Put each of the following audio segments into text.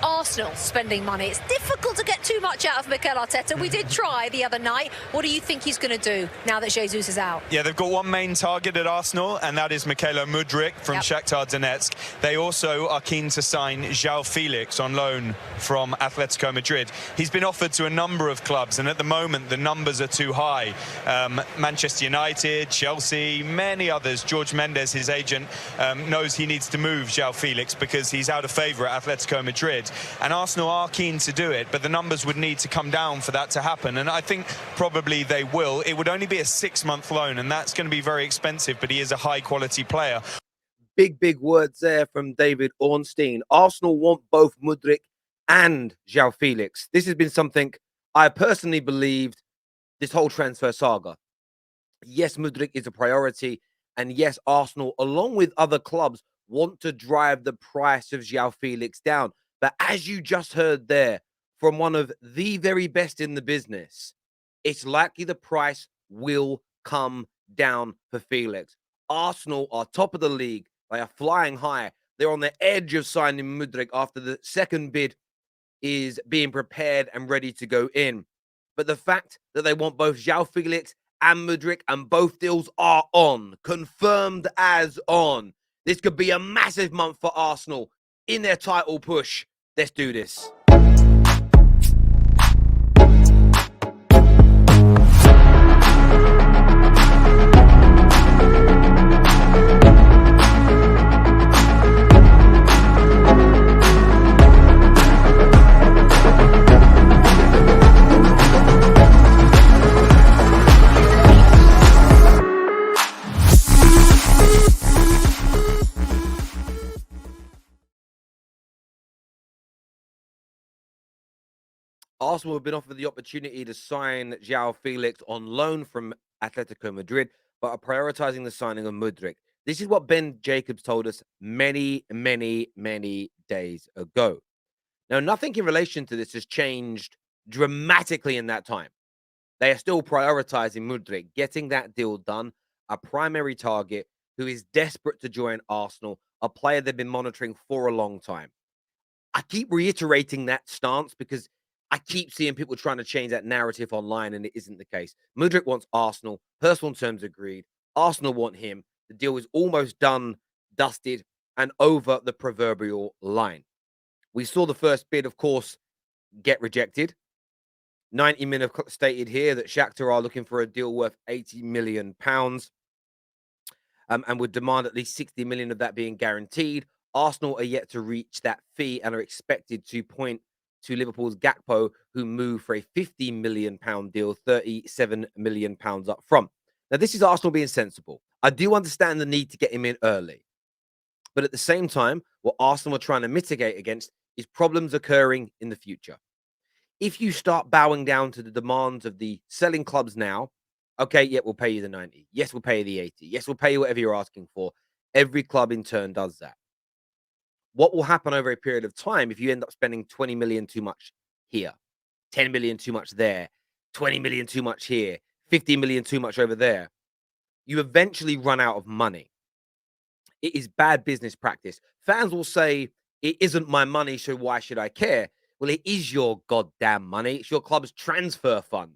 Arsenal spending money. It's difficult to get too much out of Mikel Arteta. We did try the other night. What do you think he's going to do now that Jesus is out? Yeah, they've got one main target at Arsenal, and that is Mudryk from Shakhtar Donetsk. They also are keen to sign Joao Felix on loan from Atletico Madrid. He's been offered to a number of clubs, and at the moment the numbers are too high. Manchester United, Chelsea, many others. George Mendes, his agent, knows he needs to move Joao Felix because he's out of favour at Atletico Madrid. And Arsenal are keen to do it, but the numbers would need to come down for that to happen. And I think probably they will. It would only be a 6-month loan, and that's going to be very expensive, but he is a high-quality player. Big words there from David Ornstein. Arsenal want both Mudryk and Joao Felix. This has been something I personally believed this whole transfer saga. Yes, Mudryk is a priority, and yes, Arsenal, along with other clubs, want to drive the price of Joao Felix down. But as you just heard there from one of the very best in the business, it's likely the price will come down for Felix. Arsenal are top of the league. They are flying high. They're on the edge of signing Mudryk after the second bid is being prepared and ready to go in. But the fact that they want both Joao Felix and Mudryk, and both deals are on, confirmed as on. This could be a massive month for Arsenal in their title push. Let's do this. Arsenal have been offered the opportunity to sign Joao Felix on loan from Atletico Madrid, but are prioritizing the signing of Mudryk. This is what Ben Jacobs told us many days ago. Now, nothing in relation to this has changed dramatically in that time. They are still prioritizing Mudryk, getting that deal done, a primary target who is desperate to join Arsenal, a player they've been monitoring for a long time. I keep reiterating that stance because I keep seeing people trying to change that narrative online, and it isn't the case. Mudryk wants Arsenal. Personal terms agreed. Arsenal want him. The deal is almost done, dusted, and over the proverbial line. We saw the first bid, of course, get rejected. 90 Min have stated here that Shakhtar are looking for a deal worth £80 million and would demand at least 60 million of that being guaranteed. Arsenal are yet to reach that fee and are expected to point to Liverpool's Gakpo, who moved for a £50 million deal, £37 million up front. Now, this is Arsenal being sensible. I do understand the need to get him in early. But at the same time, what Arsenal are trying to mitigate against is problems occurring in the future. If you start bowing down to the demands of the selling clubs now, okay, yeah, we'll pay you the 90. Yes, we'll pay you the 80. Yes, we'll pay you whatever you're asking for. Every club in turn does that. What will happen over a period of time if you end up spending 20 million too much here, 10 million too much there, 20 million too much here, 50 million too much over there? You eventually run out of money. It is bad business practice. Fans will say, it isn't my money, so why should I care? Well, it is your goddamn money. It's your club's transfer fund.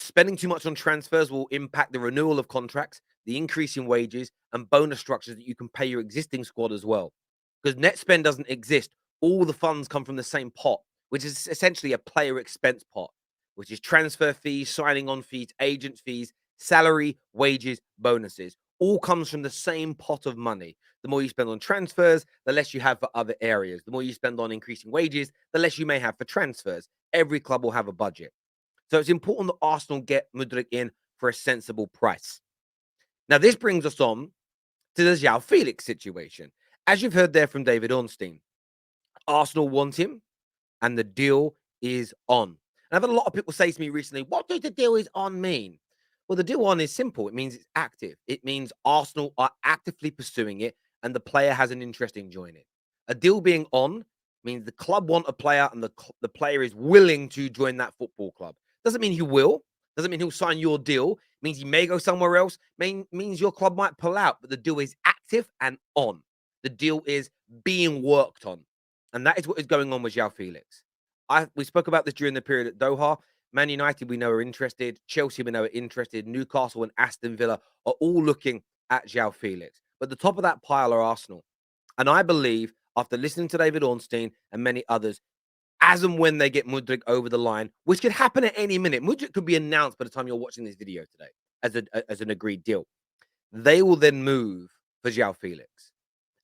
Spending too much on transfers will impact the renewal of contracts, the increase in wages, and bonus structures that you can pay your existing squad as well. Because net spend doesn't exist. All the funds come from the same pot, which is essentially a player expense pot, which is transfer fees, signing on fees, agent fees, salary, wages, bonuses. All comes from the same pot of money. The more you spend on transfers, the less you have for other areas. The more you spend on increasing wages, the less you may have for transfers. Every club will have a budget. So it's important that Arsenal get Mudryk in for a sensible price. Now, this brings us on to the Joao Felix situation. As you've heard there from David Ornstein, Arsenal want him, and the deal is on. And I've had a lot of people say to me recently, what does the deal is on mean? Well, the deal on is simple. It means it's active. It means Arsenal are actively pursuing it, and the player has an interest in joining. A deal being on means the club want a player, and the player is willing to join that football club. Doesn't mean he will. Doesn't mean he'll sign your deal. It means he may go somewhere else. Means your club might pull out, but the deal is active and on. The deal is being worked on. And that is what is going on with Joao Felix. We spoke about this during the period at Doha. Man United, we know, are interested. Chelsea, we know, are interested. Newcastle and Aston Villa are all looking at Joao Felix. But the top of that pile are Arsenal. And I believe, after listening to David Ornstein and many others, as and when they get Mudryk over the line, which could happen at any minute, Mudryk could be announced by the time you're watching this video today as an agreed deal. They will then move for Joao Felix.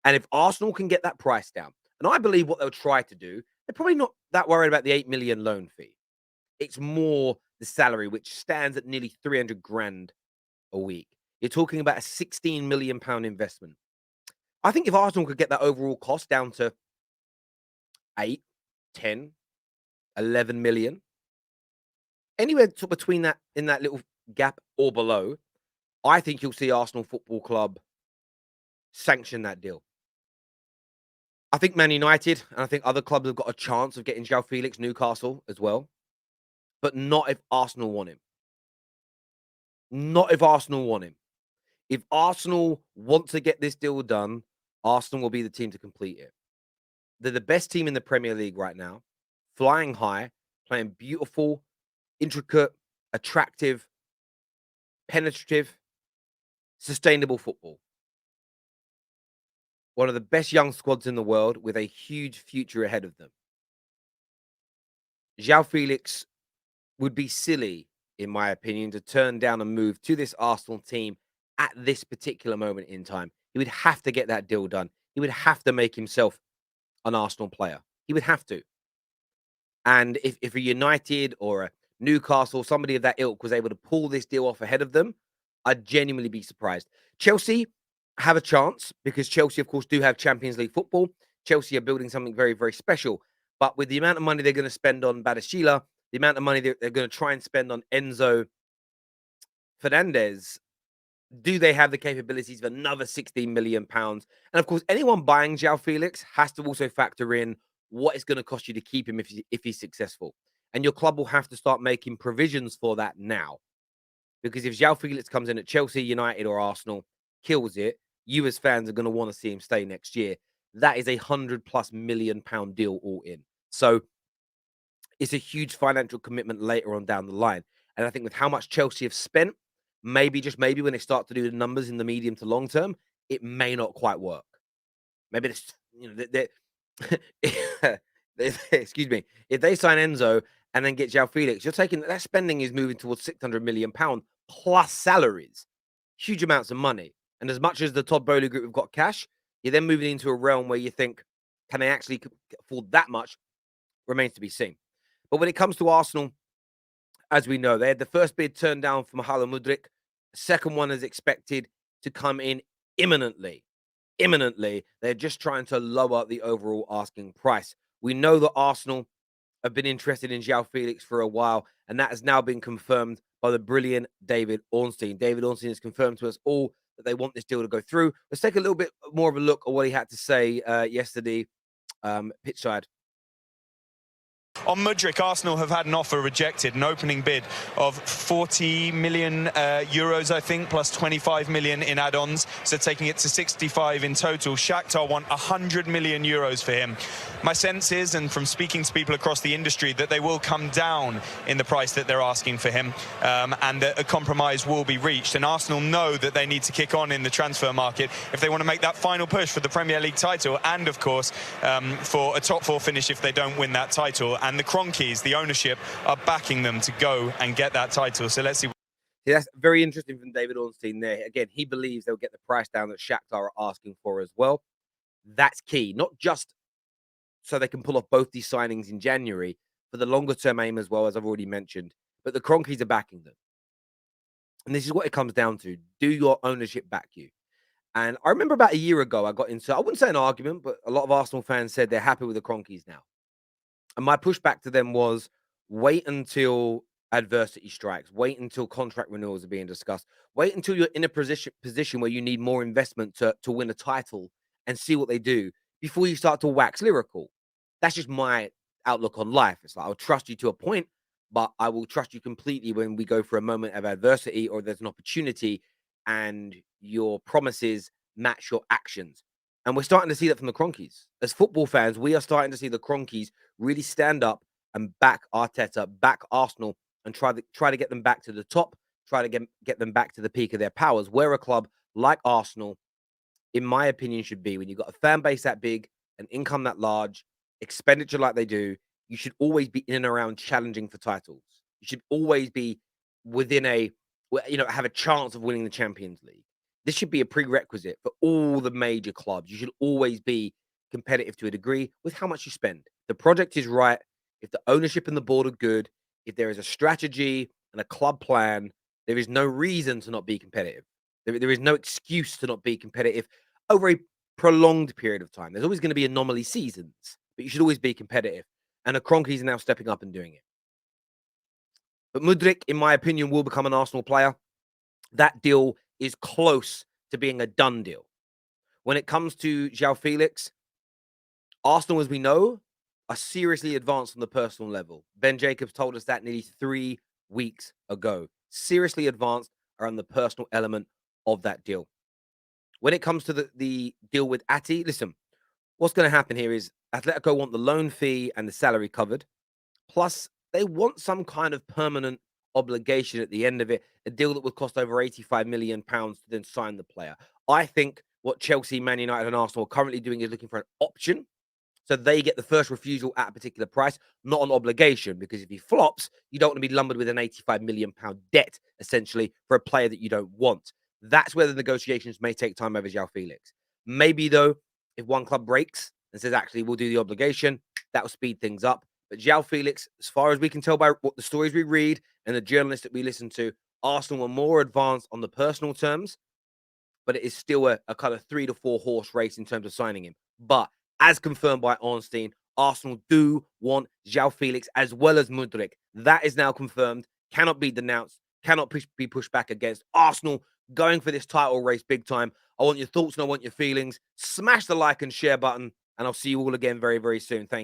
And if Arsenal can get that price down, and I believe what they'll try to do, they're probably not that worried about the 8 million loan fee. It's more the salary, which stands at nearly 300 grand a week. You're talking about a 16 million pound investment. I think if Arsenal could get that overall cost down to 8, 10, 11 million, anywhere between that, in that little gap or below, I think you'll see Arsenal Football Club sanction that deal. I think Man United and I think other clubs have got a chance of getting Joao Felix, Newcastle as well, but not if Arsenal want him. Not if Arsenal want him. If Arsenal want to get this deal done, Arsenal will be the team to complete it. They're the best team in the Premier League right now, flying high, playing beautiful, intricate, attractive, penetrative, sustainable football. One of the best young squads in the world with a huge future ahead of them. Joao Felix would be silly, in my opinion, to turn down a move to this Arsenal team at this particular moment in time. He would have to get that deal done. He would have to make himself an Arsenal player. He would have to. And if a United or a Newcastle, somebody of that ilk was able to pull this deal off ahead of them, I'd genuinely be surprised. Chelsea have a chance because Chelsea, of course, do have Champions League football. Chelsea are building something very, very special. But with the amount of money they're going to spend on Badashila, the amount of money they're going to try and spend on Enzo Fernandez, do they have the capabilities of another 16 million pounds? And of course, anyone buying Joao Felix has to also factor in what it's going to cost you to keep him if he's successful. And your club will have to start making provisions for that now. Because if Joao Felix comes in at Chelsea, United, or Arsenal, kills it, you as fans are going to want to see him stay next year. That is a £100+ million deal all in. So it's a huge financial commitment later on down the line. And I think with how much Chelsea have spent, maybe, just maybe, when they start to do the numbers in the medium to long term, it may not quite work. Maybe this, excuse me, if they sign Enzo and then get Joao Felix, you're taking that spending is moving towards £600 million plus salaries, huge amounts of money. And as much as the Todd Bowley group have got cash, you're then moving into a realm where you think, can they actually afford that much? Remains to be seen. But when it comes to Arsenal, as we know, they had the first bid turned down from Mudryk. The second one is expected to come in imminently. Imminently. They're just trying to lower the overall asking price. We know that Arsenal have been interested in Joao Felix for a while, and that has now been confirmed by the brilliant David Ornstein. David Ornstein has confirmed to us all that they want this deal to go through. Let's take a little bit more of a look at what he had to say yesterday, pitchside. On Mudryk, Arsenal have had an offer rejected, an opening bid of 40 million euros, I think, plus 25 million in add-ons, so taking it to 65 in total. Shakhtar want 100 million euros for him. My sense is, and from speaking to people across the industry, that they will come down in the price that they're asking for him, and that a compromise will be reached. And Arsenal know that they need to kick on in the transfer market if they want to make that final push for the Premier League title, and of course for a top four finish if they don't win that title. And the Cronkies, the ownership, are backing them to go and get that title. So let's see. Yeah, that's very interesting from David Ornstein there. Again, he believes they'll get the price down that Shakhtar are asking for as well. That's key, not just so they can pull off both these signings in January, for the longer term aim as well, as I've already mentioned. But the Cronkies are backing them. And this is what it comes down to. Do your ownership back you? And I remember about a year ago, I got into, I wouldn't say an argument, but a lot of Arsenal fans said they're happy with the Cronkies now. And my pushback to them was, wait until adversity strikes. Wait until contract renewals are being discussed. Wait until you're in a position where you need more investment to win a title, and see what they do before you start to wax lyrical. That's just my outlook on life. It's like, I'll trust you to a point, but I will trust you completely when we go for a moment of adversity or there's an opportunity and your promises match your actions. And we're starting to see that from the Cronkies. As football fans, we are starting to see the Cronkies really stand up and back Arteta, back Arsenal, and try to get them back to the top, try to get them back to the peak of their powers, where a club like Arsenal, in my opinion, should be. When you've got a fan base that big, an income that large, expenditure like they do, you should always be in and around challenging for titles. You should always be within have a chance of winning the Champions League. This should be a prerequisite for all the major clubs. You should always be competitive to a degree with how much you spend. The project is right. If the ownership and the board are good, if there is a strategy and a club plan, there is no reason to not be competitive. There is no excuse to not be competitive over a prolonged period of time. There's always going to be anomaly seasons, but you should always be competitive. And the Cronkies are now stepping up and doing it. But Mudryk, in my opinion, will become an Arsenal player. That deal is close to being a done deal. When it comes to Joao Felix, Arsenal, as we know, are seriously advanced on the personal level. Ben Jacobs told us that nearly 3 weeks ago. Seriously advanced around the personal element of that deal. When it comes to the deal with Ati, listen, what's going to happen here is Atletico want the loan fee and the salary covered. Plus, they want some kind of permanent obligation at the end of it, a deal that would cost over £85 million to then sign the player. I think what Chelsea, Man United, and Arsenal are currently doing is looking for an option. So they get the first refusal at a particular price, not an obligation, because if he flops, you don't want to be lumbered with an £85 million debt, essentially, for a player that you don't want. That's where the negotiations may take time over Joao Felix. Maybe, though, if one club breaks and says, actually, we'll do the obligation, that will speed things up. But Joao Felix, as far as we can tell by what the stories we read and the journalists that we listen to, Arsenal were more advanced on the personal terms, but it is still a kind of 3 to 4 horse race in terms of signing him. But as confirmed by Ornstein, Arsenal do want Joao Felix as well as Mudryk. That is now confirmed, cannot be denounced, cannot be pushed back against. Arsenal going for this title race big time. I want your thoughts and I want your feelings. Smash the like and share button, and I'll see you all again very, very soon. Thank you.